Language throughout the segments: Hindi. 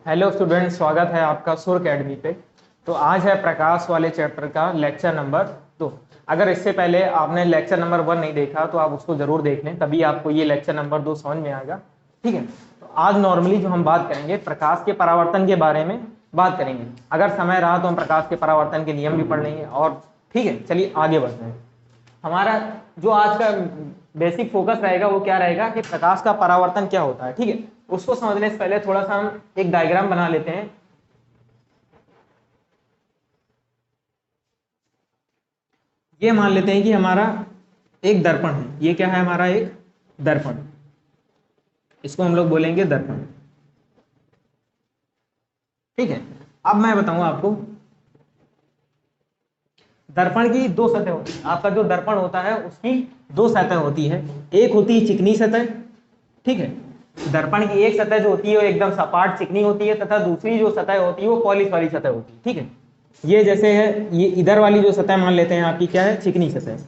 हेलो स्टूडेंट, स्वागत है आपका सुर अकेडमी पे। तो आज है प्रकाश वाले चैप्टर का लेक्चर नंबर 2। अगर इससे पहले आपने लेक्चर नंबर 1 नहीं देखा तो आप उसको जरूर देख लें, तभी आपको ये लेक्चर नंबर 2 समझ में आएगा। ठीक है, तो आज नॉर्मली जो हम बात करेंगे प्रकाश के परावर्तन के बारे में बात करेंगे। अगर समय रहा तो हम प्रकाश के परावर्तन के नियम भी पढ़ लेंगे। और ठीक है, चलिए आगे बढ़ते हैं। हमारा जो आज का बेसिक फोकस रहेगा वो क्या रहेगा कि प्रकाश का परावर्तन क्या होता है। ठीक है, उसको समझने से पहले थोड़ा सा हम एक डायग्राम बना लेते हैं। ये मान लेते हैं कि हमारा एक दर्पण है। ये क्या है? हमारा एक दर्पण। इसको हम लोग बोलेंगे दर्पण। ठीक है, अब मैं बताऊं आपको, दर्पण की दो सतह होती है। आपका जो दर्पण होता है उसकी दो सतह होती है। एक होती है चिकनी सतह। ठीक है, दर्पण की एक सतह जो होती है वो एकदम सपाट चिकनी होती है, तथा दूसरी जो सतह होती है वो पॉलिश वाली सतह होती है। ठीक है, ये जैसे है, ये इधर वाली जो सतह मान लेते हैं आपकी क्या है? चिकनी सतह।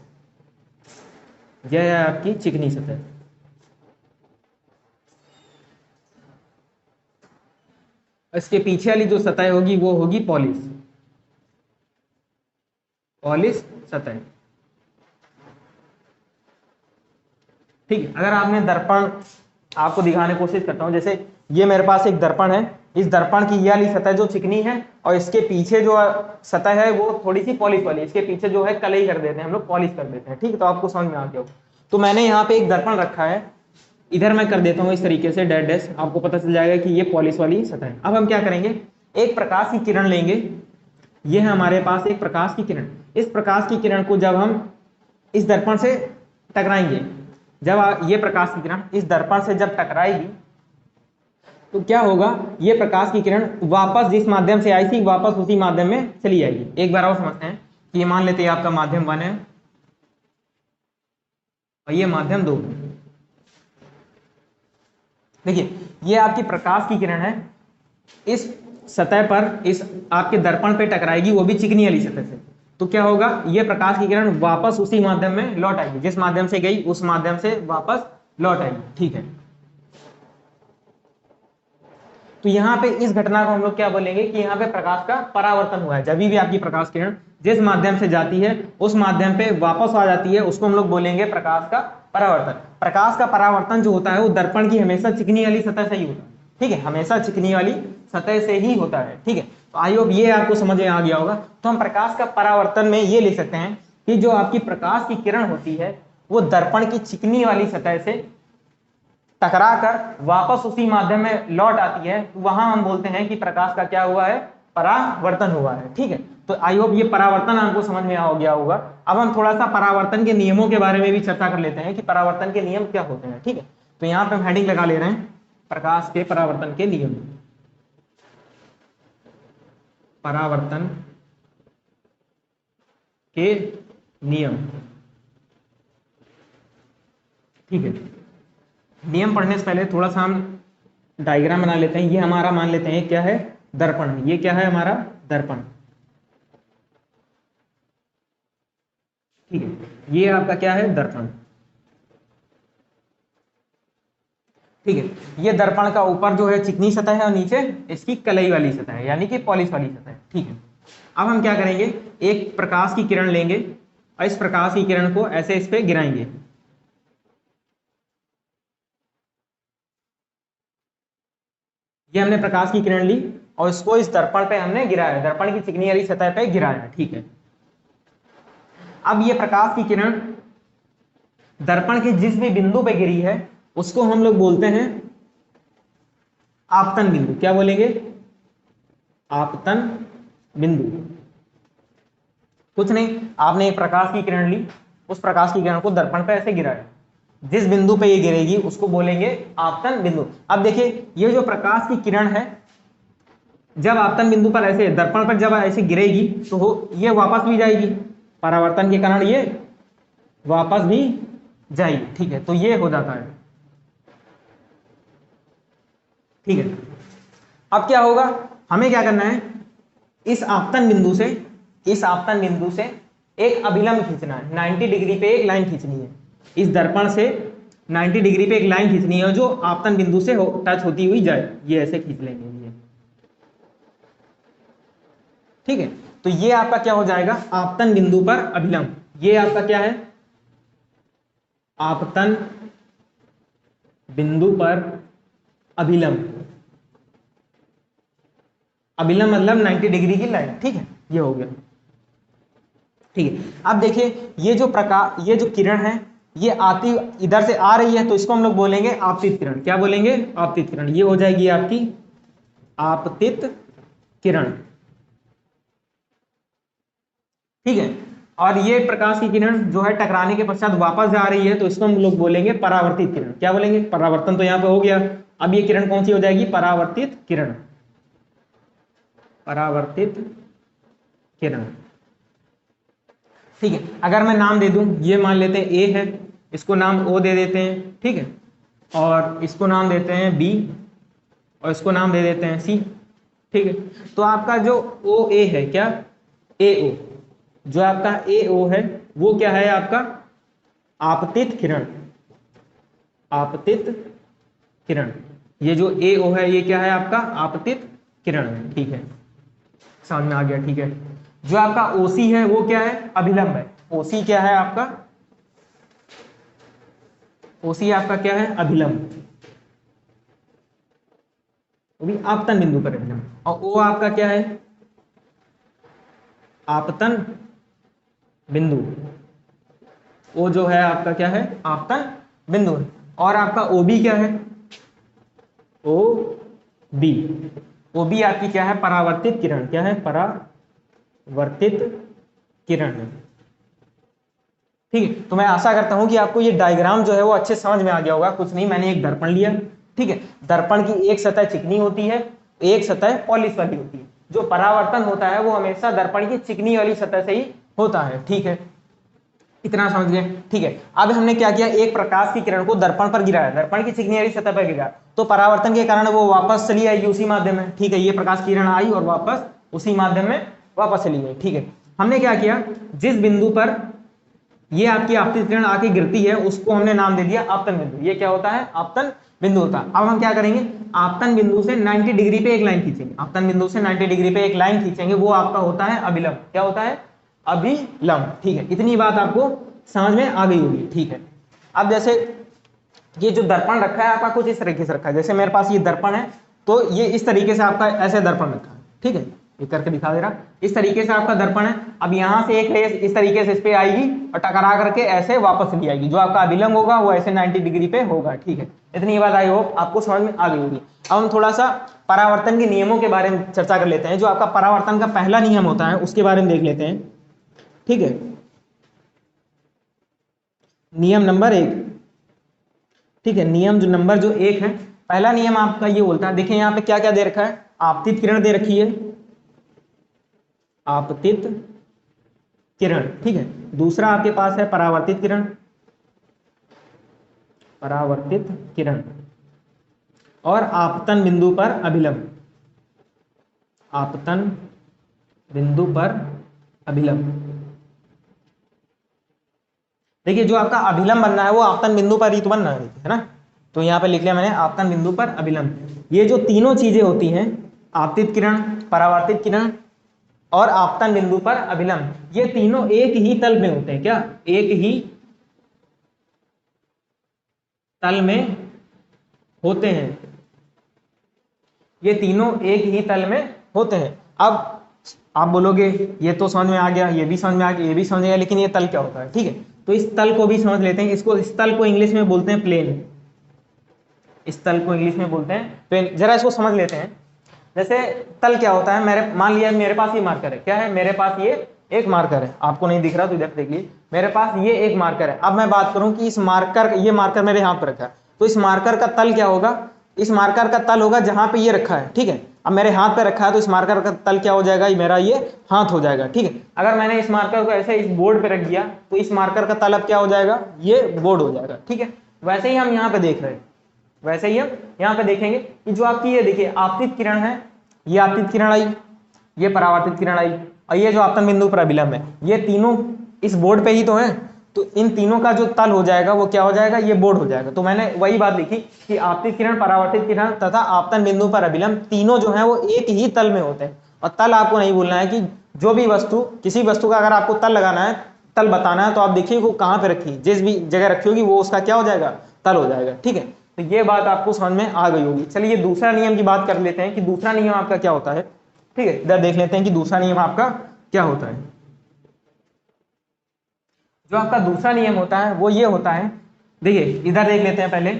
यह है आपकी चिकनी सतह। इसके पीछे वाली जो सतह होगी वो होगी पॉलिश, पॉलिश सतह। ठीक है, अगर आपने दर्पण, आपको दिखाने की कोशिश करता हूं, जैसे ये मेरे पास एक दर्पण है। इस दर्पण की ये वाली सतह जो चिकनी है और इसके पीछे जो सतह है वो थोड़ी सी पॉलिश वाली। इसके पीछे जो है कलई कर देते हैं हम लोग, पॉलिश कर देते हैं। ठीक है, तो आपको समझ में आ गया हो। तो मैंने यहाँ पे एक दर्पण रखा है, इधर मैं कर देता हूँ इस तरीके से डैश डैश, आपको पता चल जाएगा कि ये पॉलिश वाली सतह है। अब हम क्या करेंगे, एक प्रकाश की किरण लेंगे। ये है हमारे पास एक प्रकाश की किरण। इस प्रकाश की किरण को जब हम इस दर्पण से टकराएंगे, जब ये प्रकाश की किरण इस दर्पण से जब टकराएगी तो क्या होगा, ये प्रकाश की किरण वापस जिस माध्यम से आई थी वापस उसी माध्यम में चली जाएगी। एक बार और समझते हैं कि ये मान लेते हैं आपका माध्यम 1 है और ये माध्यम 2। देखिए, ये आपकी प्रकाश की किरण है, इस सतह पर, इस आपके दर्पण पे टकराएगी, वो भी चिकनी वाली सतह से। तो क्या होगा, ये प्रकाश की किरण वापस उसी माध्यम में लौट आएगी, जिस माध्यम से गई उस माध्यम से वापस लौट आएगी। ठीक है, तो यहाँ पे इस घटना को हम लोग क्या बोलेंगे कि यहाँ पे प्रकाश का परावर्तन हुआ है। जब भी आपकी प्रकाश किरण जिस माध्यम से जाती है उस माध्यम पे वापस आ जाती है, उसको हम लोग बोलेंगे प्रकाश का परावर्तन। प्रकाश का परावर्तन जो होता है वो दर्पण की हमेशा चिकनी वाली सतह से ही होता है। ठीक है, हमेशा चिकनी वाली सतह से ही होता है। ठीक है, तो आई होप ये आपको समझ में आ गया होगा। तो हम प्रकाश का परावर्तन में ये लिख सकते हैं कि जो आपकी प्रकाश की किरण होती है वो दर्पण की चिकनी वाली सतह से टकरा कर वापस उसी माध्यम में लौट आती है, तो वहां हम बोलते हैं कि प्रकाश का क्या हुआ है? परावर्तन हुआ है। ठीक है, तो आई होप ये परावर्तन आपको समझ में आ गया होगा। अब हम थोड़ा सा परावर्तन के नियमों के बारे में भी चर्चा कर लेते हैं कि परावर्तन के नियम क्या होते हैं। ठीक है, तो यहाँ पे हम हेडिंग लगा ले रहे हैं प्रकाश के परावर्तन के नियम। परावर्तन के नियम। ठीक है, नियम पढ़ने से पहले थोड़ा सा हम डायग्राम बना लेते हैं। ये हमारा मान लेते हैं क्या है? दर्पण है। ये क्या है? हमारा दर्पण। ठीक है, ये आपका क्या है? दर्पण। ठीक है, ये दर्पण का ऊपर जो है चिकनी सतह है और नीचे इसकी कलई वाली सतह है, यानी कि पॉलिश वाली सतह है। ठीक है, अब हम क्या करेंगे, एक प्रकाश की किरण लेंगे और इस प्रकाश की किरण को ऐसे इस पे गिराएंगे। ये हमने प्रकाश की किरण ली और इसको इस दर्पण पे हमने गिराया, दर्पण की चिकनी वाली सतह पे गिराया। ठीक है, अब ये प्रकाश की किरण दर्पण के जिस भी बिंदु पे गिरी है उसको हम लोग बोलते हैं आपतन बिंदु। क्या बोलेंगे? आपतन बिंदु। कुछ नहीं, आपने एक प्रकाश की किरण ली, उस प्रकाश की किरण को दर्पण पे ऐसे गिराया, जिस बिंदु पे ये गिरेगी उसको बोलेंगे आपतन बिंदु। अब देखिए, ये जो प्रकाश की किरण है जब आपतन बिंदु पर ऐसे दर्पण पर जब ऐसे गिरेगी तो ये वापस भी जाएगी, परावर्तन के कारण ये वापस भी जाएगी। ठीक है, तो ये हो जाता है। ठीक है, अब क्या होगा, हमें क्या करना है, इस आपतन बिंदु से, इस आपतन बिंदु से एक अभिलंब खींचना है। 90 डिग्री पे एक लाइन खींचनी है, इस दर्पण से 90 डिग्री पे एक लाइन खींचनी है जो आपतन बिंदु से टच होती हुई जाए। ये ऐसे खींच लेंगे। ये ठीक है, तो ये आपका क्या हो जाएगा, आपतन बिंदु पर अभिलंब। ये आपका क्या है, आपतन बिंदु पर अभिलंब। अभिलंब मतलब 90 डिग्री की लाइन। ठीक है, ये हो गया। ठीक है, अब देखिए ये जो प्रकाश, ये जो किरण है, ये आती इधर से आ रही है, तो इसको हम लोग बोलेंगे आपतित किरण। क्या बोलेंगे, आपतित किरण। ये हो जाएगी आपकी आपतित किरण। ठीक है, और ये प्रकाश की किरण जो है टकराने के पश्चात वापस जा रही है, तो इसको हम लोग बोलेंगे परावर्तित किरण। क्या बोलेंगे, परावर्तन तो यहां पे हो गया। अब ये किरण कौन सी हो जाएगी, परावर्तित किरण। परावर्तित किरण। ठीक है, अगर मैं नाम दे दूं, ये मान लेते हैं ए है, इसको नाम ओ दे देते हैं। ठीक है, और इसको नाम देते हैं बी, और इसको नाम दे देते हैं सी। ठीक है, तो आपका जो ओ ए है, क्या, ए ओ, जो आपका ए ओ है वो क्या है, आपका आपतित किरण। आपतित किरण, ये जो ए ओ है ये क्या है, आपका आपतित किरण है। ठीक है, समझ में आ गया। ठीक है, जो आपका ओसी है वो क्या है, अभिलंब है। ओसी क्या है आपका, ओसी आपका क्या है, अभिलंब, वो भी आपतन बिंदु पर अभिलंब। और ओ आपका क्या है, आपतन बिंदु। ओ जो है आपका क्या है, आपतन बिंदु है। और आपका ओ बी क्या है, ओ बी, ओ बी आपकी क्या है, परावर्तित किरण। क्या है, परावर्तित किरण है। ठीक है, तो मैं आशा करता हूं कि आपको ये डायग्राम जो है वो अच्छे समझ में आ गया होगा। कुछ नहीं, मैंने एक दर्पण लिया। ठीक है, दर्पण की एक सतह चिकनी होती है, एक सतह पॉलिश वाली होती है। जो परावर्तन होता है वो हमेशा दर्पण की चिकनी वाली सतह से ही होता है। ठीक है, इतना समझ गए। ठीक है, अब हमने क्या किया, एक प्रकाश की किरण को दर्पण पर गिराया, दर्पण की चिकनी वाली सतह पर गिराया, तो परावर्तन के कारण वो वापस चली आएगी उसी माध्यम में। ठीक है, ये प्रकाश की किरण आई और वापस उसी माध्यम में वापस चली गई। ठीक है, हमने क्या किया, जिस बिंदु पर ये आपकी आपतित किरण आके गिरती है उसको हमने नाम दे दिया आपतन बिंदु। ये क्या होता है, आपतन बिंदु होता है। अब हम क्या करेंगे, आपतन बिंदु से 90 डिग्री पे एक लाइन खींचेंगे। आपतन बिंदु से 90 डिग्री पे एक लाइन खींचेंगे, वो आपका होता है अभिलंब। क्या होता है, अभिलंब। ठीक है, इतनी बात आपको समझ में आ गई होगी। ठीक है, अब जैसे ये जो दर्पण रखा है आपका कुछ इस तरीके से रखा है। जैसे मेरे पास ये दर्पण है, तो ये इस तरीके से आपका ऐसे दर्पण रखा है। ठीक है, ये करके दिखा दे रहा, इस तरीके से आपका दर्पण है। अब यहां से एक रेस इस तरीके से इस पे आएगी और टकरा करके ऐसे वापस चली आएगी। जो आपका अभिलंब होगा वो ऐसे 90 डिग्री पे होगा। ठीक है, इतनी बात आई होप आपको समझ में आ गई होगी। अब हम थोड़ा सा परावर्तन के नियमों के बारे में चर्चा कर लेते हैं। जो आपका परावर्तन का पहला नियम होता है उसके बारे में देख लेते हैं। ठीक है, नियम नंबर 1। ठीक है, नियम जो नंबर जो 1 है, पहला नियम आपका ये बोलता है, देखिए यहाँ पे क्या क्या दे रखा है, आपतित किरण दे रखी है, आपतित किरण। ठीक है, दूसरा आपके पास है परावर्तित किरण, परावर्तित किरण, और आपतन बिंदु पर अभिलंब, आपतन बिंदु पर अभिलंब। देखिए जो आपका अभिलंब बनना है वो आपतन बिंदु पर ही तो बनना है ना। तो यहाँ पे लिख लिया मैंने आपतन बिंदु पर अभिलंब। ये जो तीनों चीजें होती हैं, आपतित किरण, परावर्तित किरण और आपतन बिंदु पर अभिलंब, ये तीनों एक ही तल में होते हैं। क्या, एक ही तल में होते हैं। ये तीनों एक ही तल में होते हैं। अब आप बोलोगे ये तो समझ में आ गया, ये भी समझ में आ गया, ये भी समझ में आ गया, लेकिन ये तल क्या होता है। ठीक है, तो इस तल को भी समझ लेते हैं। इसको, इस तल को इंग्लिश में बोलते हैं प्लेन। इस तल को इंग्लिश में बोलते हैं प्लेन। जरा इसको समझ लेते हैं। जैसे तल क्या होता है, मेरे मान लिया मेरे पास ये मार्कर है। क्या है, मेरे पास ये एक मार्कर है, आपको नहीं दिख रहा तो इधर देखिए, मेरे पास ये एक मार्कर है। अब मैं बात करूं कि इस मार्कर, ये मार्कर मेरे हाथ पर रखा है, तो इस मार्कर का तल क्या होगा, इस मार्कर का तल होगा जहां पे ये रखा है। ठीक है, अब मेरे हाथ पे रखा है तो इस मार्कर का तल क्या हो जाएगा, मेरा ये हाथ हो जाएगा। ठीक है, अगर मैंने इस मार्कर को ऐसे इस बोर्ड पे रख दिया तो इस मार्कर का तल अब क्या हो जाएगा, ये बोर्ड हो जाएगा। ठीक है, वैसे ही हम यहाँ पे देख रहे हैं, वैसे ही हम यहाँ पे देखेंगे कि जो आपकी ये देखिए आपतित किरण है, ये आपतित किरण आई, ये परावर्तित किरण आई, और ये जो आपतन बिंदु पर अभिलंब है, ये तीनों इस बोर्ड पे ही तो है। तो इन तीनों का जो तल हो जाएगा वो क्या हो जाएगा, ये बोर्ड हो जाएगा। तो मैंने वही बात लिखी कि आपतित किरण, परावर्तित किरण तथा आपतन बिंदु पर अभिलंब तीनों जो है वो एक ही तल में होते हैं। और तल आपको नहीं बोलना है कि जो भी वस्तु, किसी वस्तु का अगर आपको तल लगाना है, तल बताना है, तो आप देखिए वो कहाँ पे रखी, जिस भी जगह रखी होगी वो उसका क्या हो जाएगा, तल हो जाएगा। ठीक है, तो ये बात आपको समझ में आ गई होगी। चलिए दूसरा नियम की बात कर लेते हैं कि दूसरा नियम आपका क्या होता है। ठीक है, इधर देख लेते हैं कि दूसरा नियम आपका क्या होता है। जो आपका दूसरा नियम होता है वो ये होता है, देखिए इधर देख लेते हैं पहले।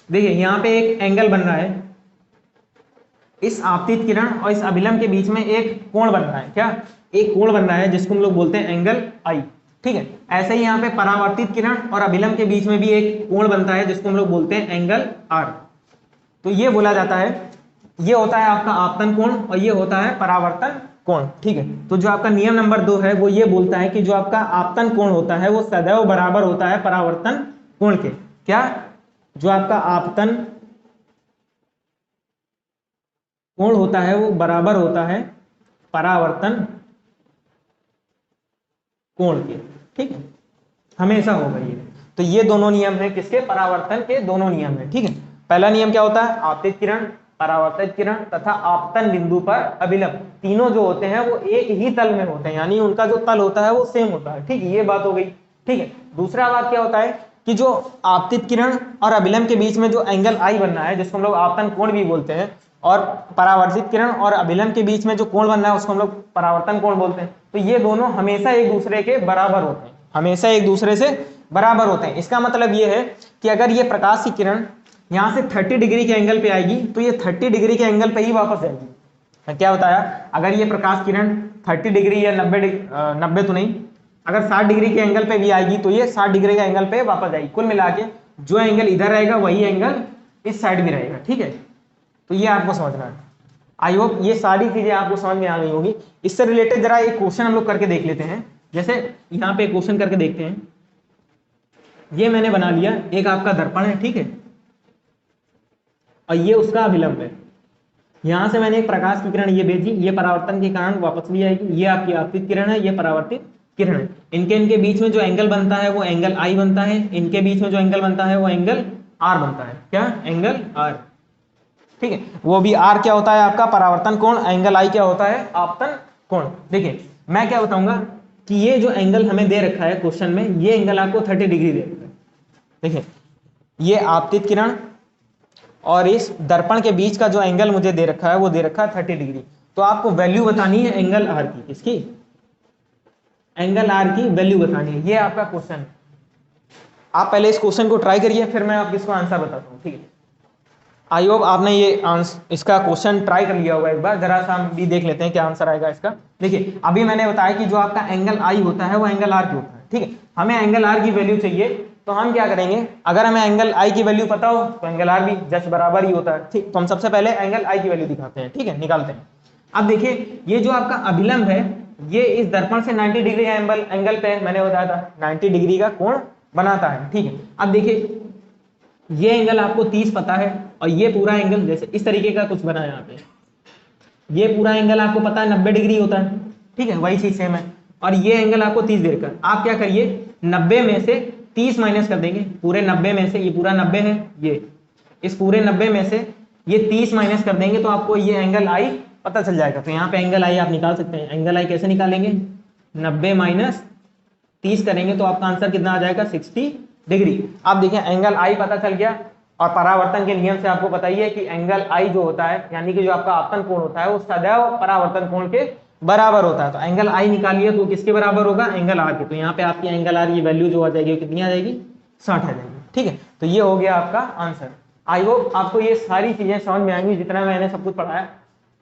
देखिए यहाँ पे एक एंगल बन रहा है, इस आपतित किरण और इस अभिलंब के बीच में एक कोण बन रहा है। क्या, एक कोण बन रहा है जिसको हम लोग बोलते हैं एंगल आई। ठीक है, ऐसे ही यहाँ पे परावर्तित किरण और अभिलंब के बीच में भी एक कोण बनता है जिसको हम लोग बोलते हैं एंगल आर। तो ये बोला जाता है, ये होता है आपका आपतन कोण और ये होता है परावर्तन कोण। ठीक है, तो जो आपका नियम नंबर 2 है वो ये बोलता है कि जो आपका आपतन कोण होता है वो सदैव बराबर होता है परावर्तन कोण के। क्या, जो आपका आपतन कोण होता है वो बराबर होता है परावर्तन कोण के। ठीक है, हमेशा होगा ये। तो ये दोनों नियम है किसके, परावर्तन के दोनों नियम है। ठीक है, पहला नियम क्या होता है, आपतित किरण, परावर्तित किरण तथा आपतन बिंदु पर अभिलंब, तीनों जो होते हैं वो एक ही तल में होते हैं, यानी उनका जो तल होता है वो सेम होता है। ठीक है, ये बात हो गई। ठीक है, दूसरा बात क्या होता है कि जो आपतित किरण और अभिलंब के बीच में जो एंगल आई बनना है जिसको हम लोग आपतन कोण भी बोलते हैं, और परावर्तित किरण और अभिलंब के बीच में जो कोण बनना है उसको हम लोग परावर्तन कोण बोलते हैं। तो ये दोनों हमेशा एक दूसरे के बराबर होते हैं, हमेशा एक दूसरे से बराबर होते हैं। इसका मतलब ये है कि अगर ये प्रकाश की किरण यहाँ से 30 डिग्री के एंगल पे आएगी तो ये 30 डिग्री के एंगल पे ही वापस जाएगी। मैं क्या बताया, अगर ये प्रकाश किरण 30 डिग्री या 90 तो नहीं, अगर 60 डिग्री के एंगल पे भी आएगी तो ये 60 डिग्री के एंगल पे वापस जाएगी। कुल मिला के जो एंगल इधर रहेगा वही एंगल इस साइड भी रहेगा। ठीक है, तो ये आपको समझना है। आई होप ये सारी चीजें आपको समझ में आ गई होंगी। इससे रिलेटेड जरा एक क्वेश्चन हम लोग करके देख लेते हैं। जैसे यहाँ पे क्वेश्चन करके देखते हैं, ये मैंने बना लिया, एक आपका दर्पण है। ठीक है, और ये उसका अभिलंब है। यहां से मैंने एक प्रकाश की किरण ये भेजी, ये परावर्तन के कारण वापस भी आएगी, ये आपकी आपतित किरण है, ये परावर्तित किरण है। इनके बीच में जो एंगल बनता है वो एंगल आई बनता है, इनके बीच में जो एंगल बनता है वो एंगल आर बनता है। क्या, एंगल आर। ठीक है, वो भी आर क्या होता है आपका परावर्तन कोण, एंगल आई क्या होता है आपतन कोण। देखिए मैं क्या बताऊंगा कि ये जो एंगल हमें दे रखा है क्वेश्चन में, ये एंगल आपको 30 डिग्री दे रखा है। देखिए ये आपतित किरण और इस दर्पण के बीच का जो एंगल मुझे दे रखा है वो दे रखा है 30 डिग्री। तो आपको वैल्यू बतानी है एंगल आर की, किसकी, एंगल आर की वैल्यू बतानी है। ये आपका क्वेश्चन है। आप पहले इस क्वेश्चन को ट्राई करिए, फिर मैं आपको इसको आंसर बताता हूँ। ठीक है, आई होप आपने ये इसका क्वेश्चन ट्राई कर लिया होगा एक बार। जरा सा हम भी देख लेते हैं क्या आंसर आएगा इसका। देखिए अभी मैंने बताया कि जो आपका एंगल आई होता है वो एंगल आर की होता है। ठीक है, हमें एंगल आर की वैल्यू चाहिए, तो हम क्या करेंगे, अगर हमें एंगल आई की वैल्यू पता हो तो एंगल आर भी जस्ट बराबर ही होता है। ठीक, तो हम सबसे पहले एंगल आई की वैल्यू दिखाते हैं। ठीक है, निकालते हैं। अब देखिए ये जो आपका अभिलंब है ये इस दर्पण से 90 डिग्री एंगल पे मैंने बताया था 90 डिग्री का कोण बनाता है। ठीक है, अब देखिए ये एंगल आपको 30 पता है और ये पूरा एंगल जैसे इस तरीके का कुछ बना है यहाँ पे, ये पूरा एंगल आपको पता है 90 डिग्री होता है। ठीक है, वही चीज सेम है। और ये एंगल आपको 30 देकर आप क्या करिए 90 में से 30 माइनस कर देंगे। पूरे 90 में से, ये पूरा 90 है, ये इस पूरे 90 में से ये 30 माइनस कर देंगे तो आपको ये एंगल आई पता चल जाएगा। तो यहाँ पे एंगल आई आप निकाल सकते हैं। एंगल आई कैसे निकालेंगे, 90 माइनस 30 करेंगे तो आपका आंसर कितना आ जाएगा 60 डिग्री। आप देखिए एंगल आई पता चल गया, और परावर्तन के नियम से आपको बताइए कि एंगल आई जो होता है यानी कि जो आपका आपतन कोण होता है वो सदैव परावर्तन कोण के बराबर होता है। तो एंगल आई निकालिए तो किसके बराबर होगा, एंगल आर के। तो यहाँ पे आपकी एंगल आर की वैल्यू जो आ जाएगी कितनी आ जाएगी, 60 आ जाएगी। ठीक है, तो ये हो गया आपका आंसर। आई होप आपको ये सारी चीजें समझ में आएंगी जितना मैंने सब कुछ पढ़ाया।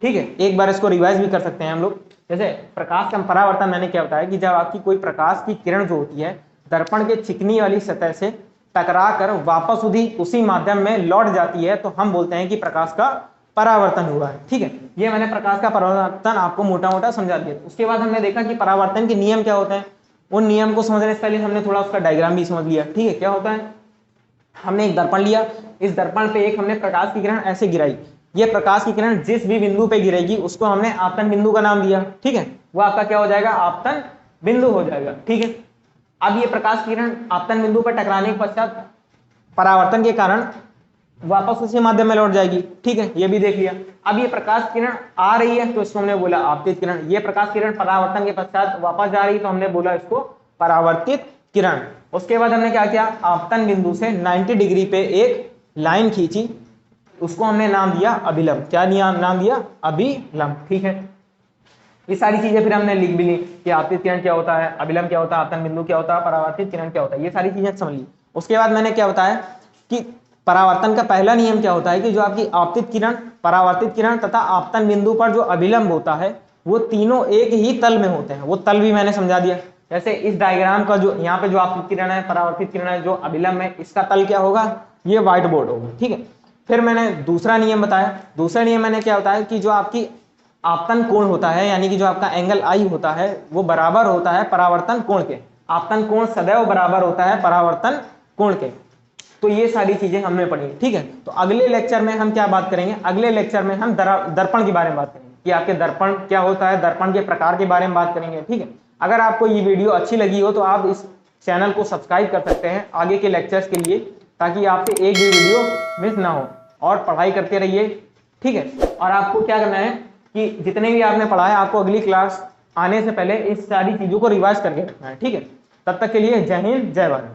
ठीक है, एक बार इसको रिवाइज भी कर सकते हैं हम लोग। जैसे प्रकाश का परावर्तन मैंने क्या बताया कि जब आपकी कोई प्रकाश की किरण जो होती है दर्पण के चिकनी वाली सतह से टकरा कर वापस उसी माध्यम में लौट जाती है तो हम बोलते हैं कि प्रकाश का परावर्तन हुआ है। ठीक है, ये मैंने प्रकाश का परावर्तन आपको मोटा मोटा समझा दिया। उसके बाद हमने देखा कि परावर्तन के नियम क्या होते हैं। उन नियम को समझने से पहले हमने थोड़ा उसका डायग्राम भी समझ लिया। ठीक है, क्या होता है, हमने एक दर्पण लिया, इस दर्पण पे एक हमने प्रकाश की किरण ऐसे गिराई, ये प्रकाश की किरण जिस भी बिंदु पे गिरेगी उसको हमने आपतन बिंदु का नाम दिया। ठीक है, वो आपका क्या हो जाएगा, आपतन बिंदु हो जाएगा। ठीक है, अब ये प्रकाश किरण आपतन बिंदु पर टकराने के पश्चात परावर्तन के कारण वापस उसी माध्यम में लौट जाएगी। ठीक है, ये भी देख लिया। अब ये प्रकाश किरण आ रही है तो इसको हमने बोला आपतित किरण। ये प्रकाश किरण परावर्तन के पश्चात वापस जा रही तो हमने बोला इसको परावर्तित किरण। उसके बाद हमने क्या किया, आपतन बिंदु से 90 डिग्री पे एक लाइन खींची, उसको हमने नाम दिया अभिलंब। क्या नाम दिया, अभिलंब। ठीक है, ये सारी चीजें फिर हमने लिख भी ली कि आपतित किरण क्या होता है, अभिलंब क्या होता है, आपतन बिंदु क्या होता है, परावर्तित किरण क्या होता है, ये सारी चीजें समझ ली। उसके बाद मैंने क्या बताया कि परावर्तन का पहला नियम क्या होता है कि जो आपकी आपतित किरण, परावर्तित किरण तथा आपतन बिंदु पर जो अभिलंब होता है वो तीनों एक ही तल में होते हैं। वो तल भी मैंने समझा दिया। जैसे इस डायग्राम का जो यहाँ पे जो आपतित किरण है, परावर्तित किरण है, जो अभिलंब है, इसका तल क्या होगा, ये व्हाइट बोर्ड होगा। ठीक है, फिर मैंने दूसरा नियम बताया। दूसरा नियम मैंने क्या बताया कि जो आपकी आपतन कोण होता है, यानी कि जो आपका एंगल आई होता है वो बराबर होता है परावर्तन कोण के। आपतन कोण सदैव बराबर होता है परावर्तन कोण के। तो ये सारी चीजें हमने पढ़ी। ठीक है, तो अगले लेक्चर में हम क्या बात करेंगे, अगले लेक्चर में हम दर्पण के बारे में बात करेंगे कि आपके दर्पण क्या होता है, दर्पण के प्रकार के बारे में बात करेंगे। ठीक है, अगर आपको ये वीडियो अच्छी लगी हो तो आप इस चैनल को सब्सक्राइब कर सकते हैं आगे के लेक्चर्स के लिए, ताकि आपसे एक भी वीडियो मिस ना हो, और पढ़ाई करते रहिए। ठीक है, और आपको क्या करना है कि जितने भी आपने पढ़ा है आपको अगली क्लास आने से पहले इस सारी चीजों को रिवाइज करके रखना है। ठीक है, तब तक के लिए जय हिंद, जय भारत।